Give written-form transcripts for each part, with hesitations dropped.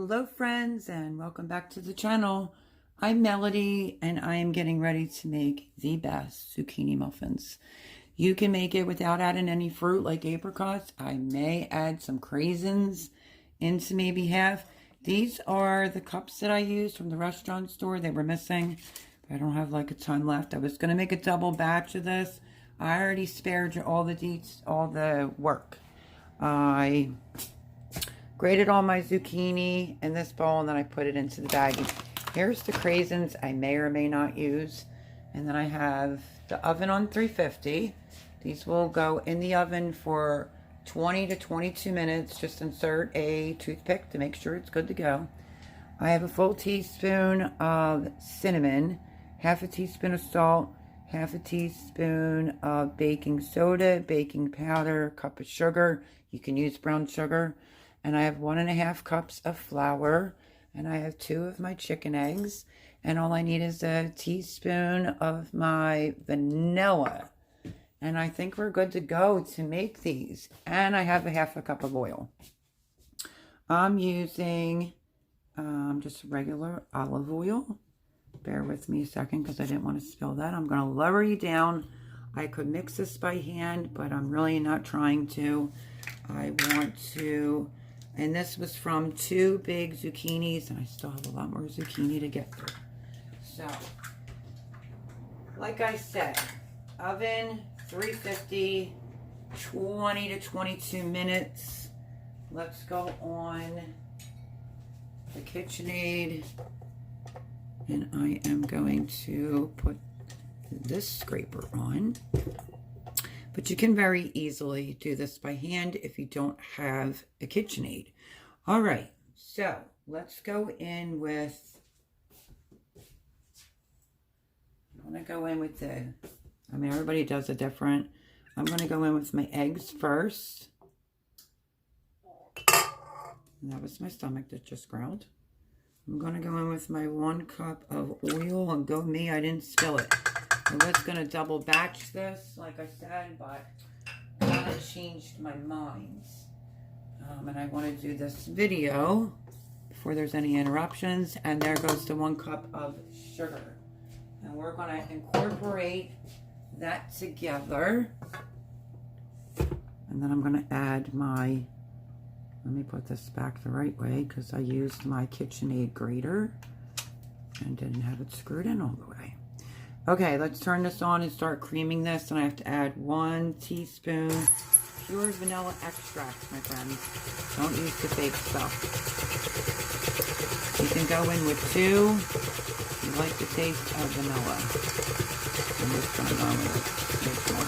Hello friends, and welcome back to the channel. I'm Melody and I am getting ready to make the best zucchini muffins. You can make it without adding any fruit like apricots. I may add some craisins into maybe half. These are the cups that I used from the restaurant store. They were missing. I don't have like a ton left. I was going to make a double batch of this. I already spared you all the work. I grated all my zucchini in this bowl and then I put it into the baggie. Here's the craisins I may or may not use. And then I have the oven on 350. These will go in the oven for 20 to 22 minutes. Just insert a toothpick to make sure it's good to go. I have a full teaspoon of cinnamon, half a teaspoon of salt, half a teaspoon of baking soda, baking powder, cup of sugar. You can use brown sugar. And I have 1.5 cups of flour, and I have 2 of my chicken eggs, and all I need is a teaspoon of my vanilla. And I think we're good to go to make these. And I have a 1/2 cup of oil. I'm using just regular olive oil. Bear with me a second because I didn't want to spill that. I'm going to lower you down. I could mix this by hand, but I'm really not trying to. I want to... And this was from 2 big zucchinis, and I still have a lot more zucchini to get through. So, like I said, oven, 350, 20 to 22 minutes. Let's go on the KitchenAid, and I am going to put this scraper on. But you can very easily do this by hand if you don't have a KitchenAid. All right, so let's go in with, I'm going to go in with everybody does it different. I'm going to go in with my eggs first. And that was my stomach that just growled. I'm going to go in with my 1 cup of oil, and go me, I didn't spill it. I was going to double batch this, like I said, but I kind of changed my mind. And I want to do this video before there's any interruptions. And there goes the 1 cup of sugar. And we're going to incorporate that together. And then I'm going to add my, let me put this back the right way because I used my KitchenAid grater and didn't have it screwed in all the way. Okay, let's turn this on and start creaming this. And I have to add 1 teaspoon pure vanilla extract, my friends. Don't use the fake stuff. You can go in with 2. You like the taste of vanilla. I'm just going to go in with more.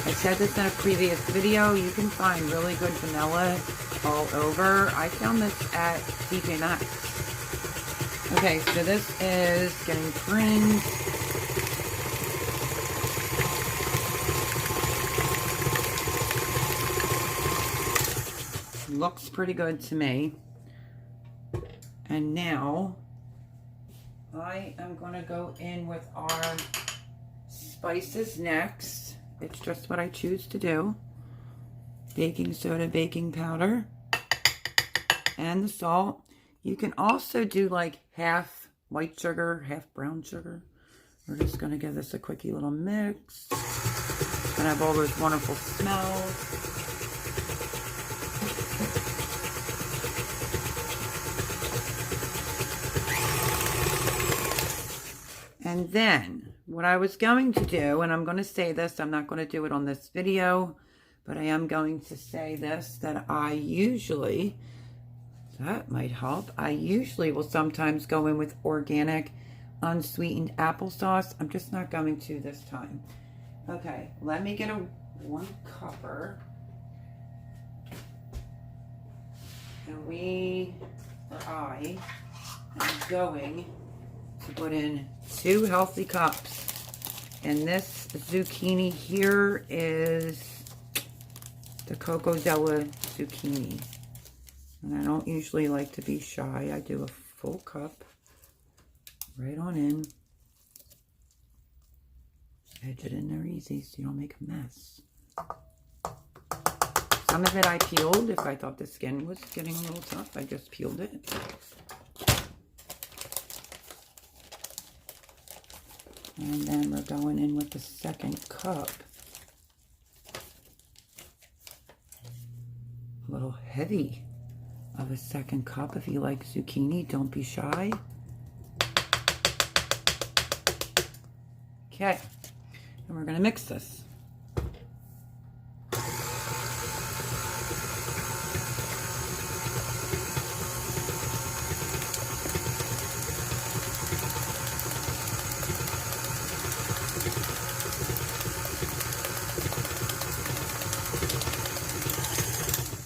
I said this in a previous video, you can find really good vanilla all over. I found this at TJ Maxx. Okay, so this is getting creamed. Looks pretty good to me. And now I am going to go in with our spices next. It's just what I choose to do. Baking soda, baking powder, and the salt. You can also do like half white sugar, half brown sugar. We're just going to give this a quickie little mix. It's going to have all those wonderful smells. And then what I was going to do, and I'm going to say this, I'm not going to do it on this video, but I am going to say this, that I usually, that might help, I usually will sometimes go in with organic unsweetened applesauce. I'm just not going to this time. Okay, let me get a 1 cupper. And I am going to put in 2 healthy cups. And this zucchini here is the Cocodella zucchini. And I don't usually like to be shy. I do a full cup right on in. Edge it in there easy so you don't make a mess. Some of it I peeled if I thought the skin was getting a little tough. I just peeled it. And then we're going in with the second cup. A little heavy of a second cup. If you like zucchini, don't be shy. Okay, and we're going to mix this.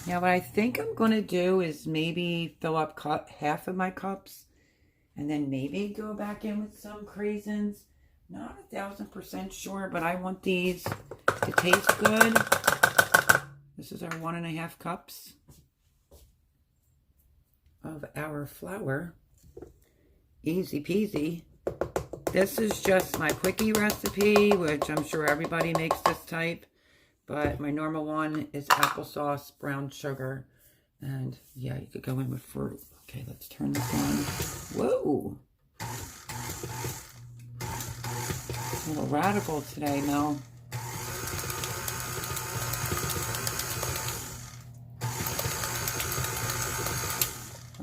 Now what I think I'm going to do is maybe fill up half of my cups and then maybe go back in with some craisins. Not 1000% sure, but I want these to taste good. This is our 1.5 cups of our flour. Easy peasy. This is just my quickie recipe, which I'm sure everybody makes this type. But my normal one is applesauce, brown sugar, and yeah, you could go in with fruit. Okay, let's turn this on. Whoa! A little radical today, Mel.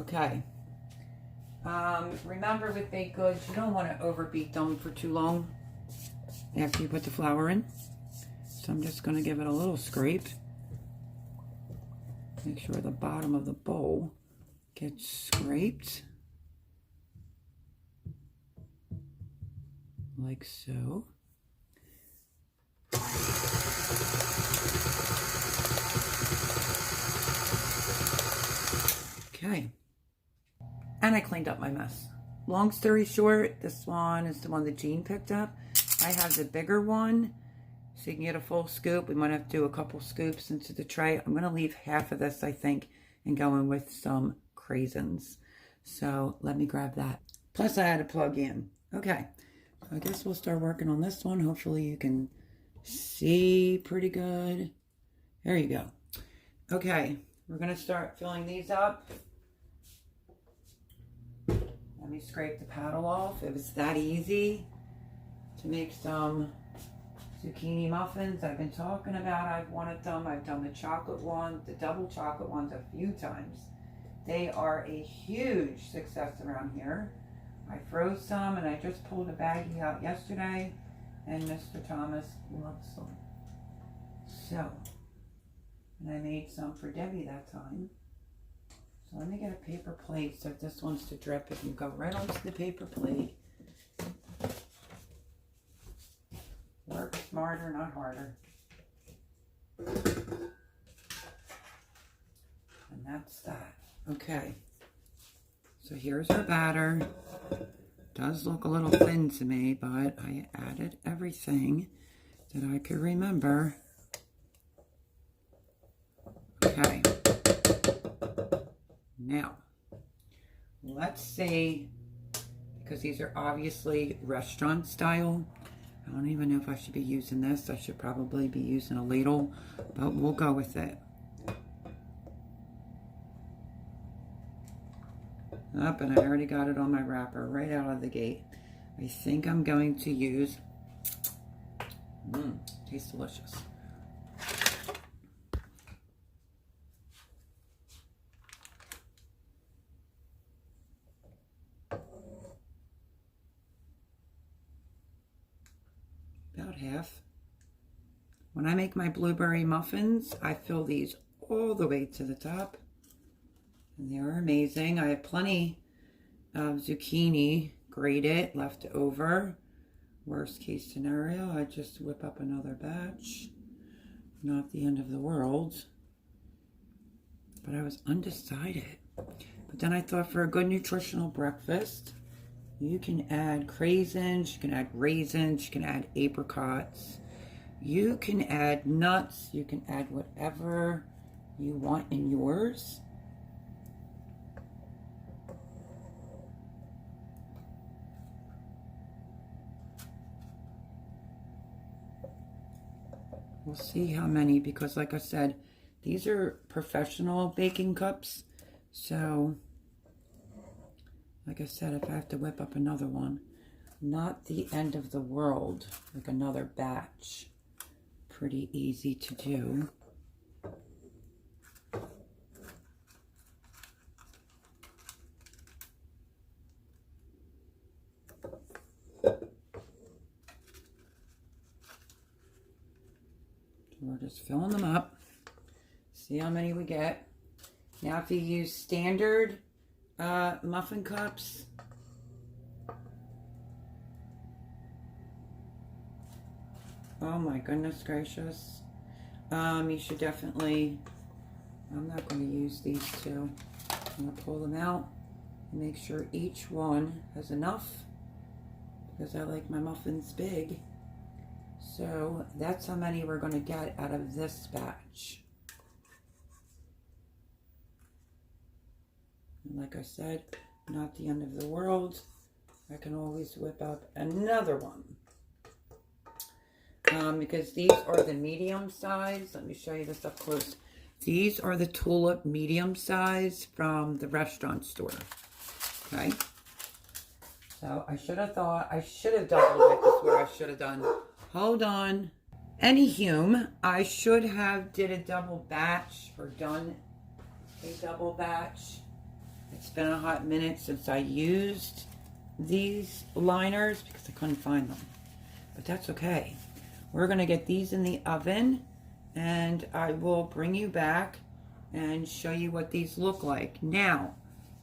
Okay. Remember with baked goods, you don't want to overbeat them for too long after you put the flour in. So I'm just going to give it a little scrape. Make sure the bottom of the bowl gets scraped. Like so. Okay. And I cleaned up my mess. Long story short, this one is the one that Jean picked up. I have the bigger one. So you can get a full scoop. We might have to do a couple scoops into the tray. I'm going to leave half of this, I think, and go in with some craisins. So let me grab that. Plus I had to plug in. Okay. So I guess we'll start working on this one. Hopefully you can see pretty good. There you go. Okay. We're going to start filling these up. Let me scrape the paddle off. It was that easy to make some zucchini muffins. I've been talking about, I've wanted them. I've done the chocolate one, the double chocolate ones a few times. They are a huge success around here. I froze some and I just pulled a baggie out yesterday and Mr. Thomas loves them. So, and I made some for Debbie that time. So let me get a paper plate so if this one's to drip, it can go right onto the paper plate. Work smarter, not harder. And that's that. Okay. So here's our batter. Does look a little thin to me, but I added everything that I could remember. Okay. Now, let's see, because these are obviously restaurant style. I don't even know if I should be using this. I should probably be using a ladle, but we'll go with it. Up, and I already got it on my wrapper right out of the gate. I think I'm going to use, tastes delicious. About half. When I make my blueberry muffins, I fill these all the way to the top. And they are amazing. I have plenty of zucchini grated left over. Worst case scenario, I just whip up another batch. Not the end of the world. But I was undecided. But then I thought for a good nutritional breakfast, you can add craisins, you can add raisins, you can add apricots, you can add nuts, you can add whatever you want in yours. We'll see how many, because like I said, these are professional baking cups. So, like I said, if I have to whip up another one, not the end of the world, like another batch. Pretty easy to do. We're just filling them up. See how many we get. Now if you use standard muffin cups, oh my goodness gracious, you should definitely, I'm not going to use these two. I'm going to pull them out and make sure each one has enough, because I like my muffins big. So that's how many we're going to get out of this batch. And like I said, not the end of the world. I can always whip up another one. Because these are the medium size. Let me show you this up close. These are the tulip medium size from the restaurant store. Okay. So I should have thought, I should have doubled it. That's what I should have done. Hold on. Anywho, I should have did a double batch or done a double batch. It's been a hot minute since I used these liners because I couldn't find them. But that's okay. We're going to get these in the oven and I will bring you back and show you what these look like. Now,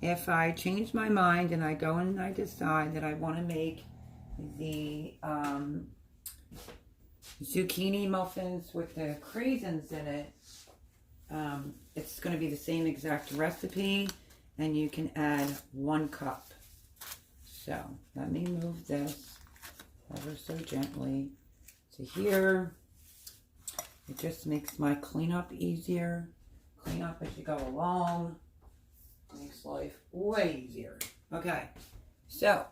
if I change my mind and I go and I decide that I want to make the zucchini muffins with the craisins in it, it's going to be the same exact recipe, and you can add 1 cup. So let me move this ever so gently to here. It just makes my cleanup easier. Clean up as you go along. Makes life way easier. Okay, so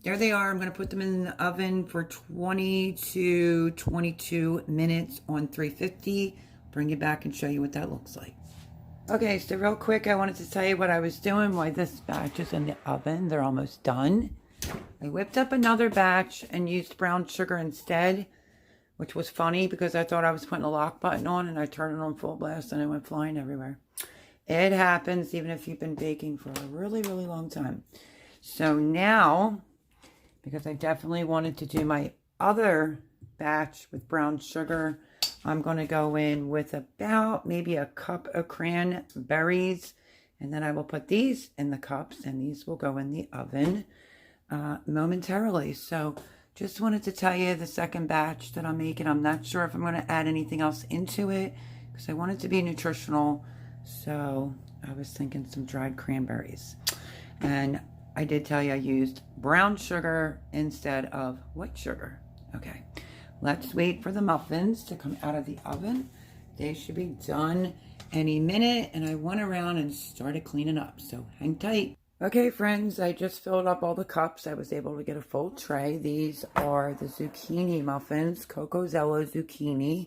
there they are. I'm going to put them in the oven for 20 to 22 minutes on 350. Bring it back and show you what that looks like. Okay, so real quick, I wanted to tell you what I was doing while this batch is in the oven. They're almost done. I whipped up another batch and used brown sugar instead, which was funny because I thought I was putting a lock button on and I turned it on full blast and it went flying everywhere. It happens even if you've been baking for a really, really long time. So now, because I definitely wanted to do my other batch with brown sugar, I'm going to go in with about maybe a cup of cranberries, and then I will put these in the cups, and these will go in the oven momentarily. So just wanted to tell you the second batch that I'm making. I'm not sure if I'm going to add anything else into it because I want it to be nutritional. So I was thinking some dried cranberries. And I did tell you I used brown sugar instead of white sugar. Okay, let's wait for the muffins to come out of the oven. They should be done any minute. And I went around and started cleaning up. So hang tight. Okay, friends, I just filled up all the cups. I was able to get a full tray. These are the zucchini muffins, Coco Zello zucchini,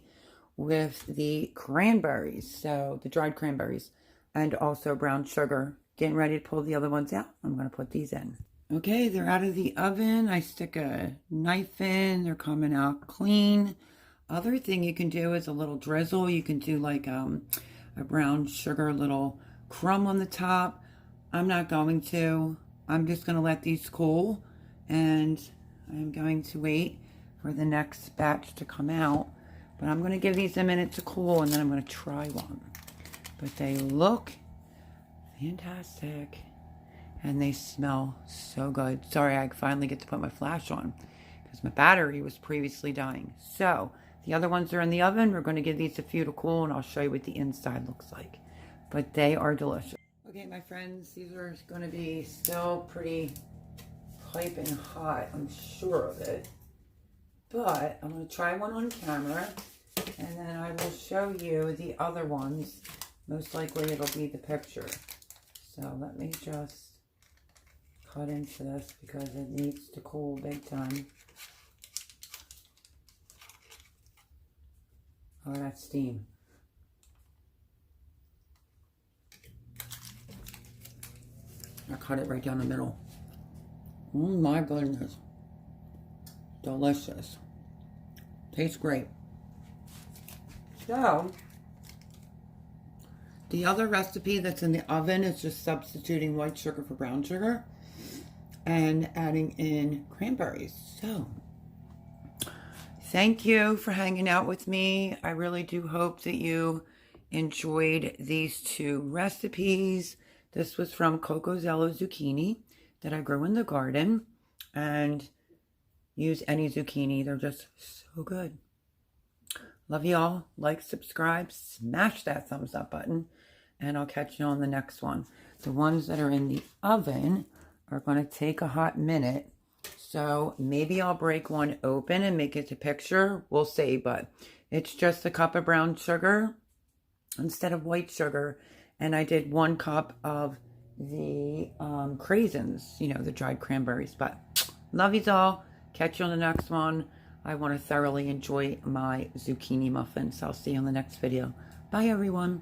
with the cranberries, so the dried cranberries, and also brown sugar. Getting ready to pull the other ones out. I'm going to put these in. Okay, they're out of the oven. I stick a knife in. They're coming out clean. Other thing you can do is a little drizzle. You can do like a brown sugar little crumb on the top. I'm not going to. I'm just going to let these cool, and I'm going to wait for the next batch to come out. But I'm going to give these a minute to cool, and then I'm going to try one. But they look fantastic, and they smell so good. Sorry, I finally get to put my flash on because my battery was previously dying. So the other ones are in the oven. We're going to give these a few to cool, and I'll show you what the inside looks like. But they are delicious. Okay, my friends, these are going to be still pretty piping hot. I'm sure of it. But I'm going to try one on camera, and then I will show you the other ones. Most likely it'll be the picture. So let me just cut into this because it needs to cool big time. Oh, that steam. I cut it right down the middle. Oh my goodness. Delicious. Tastes great. So, the other recipe that's in the oven is just substituting white sugar for brown sugar and adding in cranberries. So, thank you for hanging out with me. I really do hope that you enjoyed these two recipes. This was from Cocozello zucchini that I grew in the garden, and use any zucchini. They're just so good. Love y'all. Like, subscribe, smash that thumbs up button, and I'll catch you on the next one. The ones that are in the oven are going to take a hot minute, so maybe I'll break one open and make it a picture. We'll see, but it's just a cup of brown sugar instead of white sugar, and I did 1 cup of the craisins, you know, the dried cranberries. But love you all. Catch you on the next one. I want to thoroughly enjoy my zucchini muffins. I'll see you on the next video. Bye, everyone.